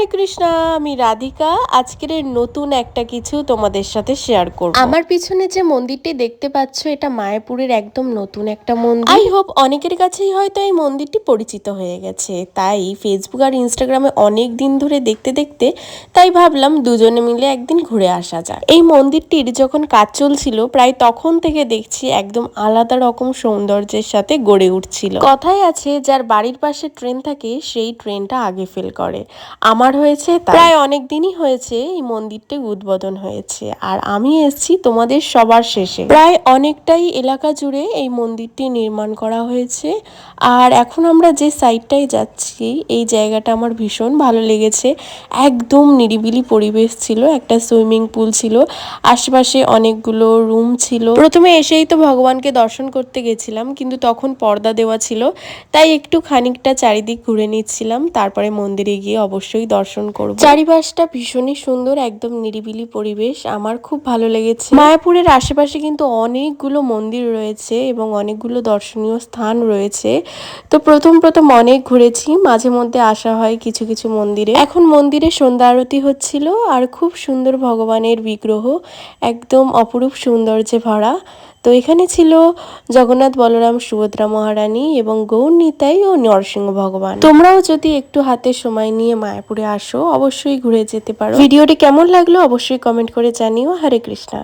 হরে কৃষ্ণা, আমি রাধিকা। আজকের নতুন একটা কিছু তোমাদের সাথে শেয়ার করব। আমার পিছনে যে মন্দিরটি দেখতে পাচ্ছ, এটা মায়াপুরের একদম নতুন একটা মন্দির। আই হোপ অনেকের কাছেই হয়তো এই মন্দিরটি পরিচিত হয়ে গেছে। তাই ফেসবুক আর ইনস্টাগ্রামে অনেক দিন ধরে দেখতে দেখতে তাই ভাবলাম দুজনে মিলে একদিন ঘুরে আসা যাক। এই মন্দিরটির যখন কাজ চলছিল প্রায় তখন থেকে দেখছি একদম আলাদা রকম সৌন্দর্যের সাথে গড়ে উঠছিল। কথাই আছে, যার বাড়ির পাশে ট্রেন থাকে সেই ট্রেনটা আগে ফেল করে। আমার হয়েছে প্রায় অনেক দিনই হয়েছে এই মন্দিরটি উদ্বোধন হয়েছে, আর আমি এসেছি তোমাদের সবার শেষে। প্রায় অনেকটাই এলাকা জুড়ে এই মন্দিরটি নির্মাণ করা হয়েছে। আর এখন আমরা যে সাইডটাই যাচ্ছি, এই জায়গাটা আমার ভীষণ ভালো লেগেছে। একদম নিরিবিলি পরিবেশ ছিল, একটা সুইমিং পুল ছিল, আশেপাশে অনেকগুলো রুম ছিল। প্রথমে এসেই তো ভগবানকে দর্শন করতে গেছিলাম, কিন্তু তখন পর্দা দেওয়া ছিল, তাই একটু খানিকটা চারিদিক ঘুরে নিচ্ছিলাম। তারপরে মন্দিরে গিয়ে অবশ্যই দর্শন করব। চারিপাশটা ভীষণই সুন্দর, একদম নিরিবিলি পরিবেশ, আমার খুব ভালো লেগেছে। মায়াপুরের আশেপাশে কিন্তু অনেকগুলো মন্দির রয়েছে এবং অনেকগুলো দর্শনীয় স্থান রয়েছে। তো প্রথম অনেক ঘুরেছি, মাঝে মধ্যে আসা হয় কিছু কিছু মন্দিরে। এখন মন্দিরে সন্ধ্যা আরতি হচ্ছিল, আর খুব সুন্দর ভগবানের বিগ্রহ, একদম অপরূপ সৌন্দর্যে ভরা। তো এখানে ছিল জগন্নাথ, বলরাম, সুভদ্রা মহারানী এবং গৌর নিতাই ও নরসিংহ ভগবান। তোমরাও যদি একটু হাতে সময় নিয়ে মায়াপুরে আসো, অবশ্যই ঘুরে যেতে পারো। ভিডিওটি কেমন লাগলো অবশ্যই কমেন্ট করে জানিও। হরে কৃষ্ণা।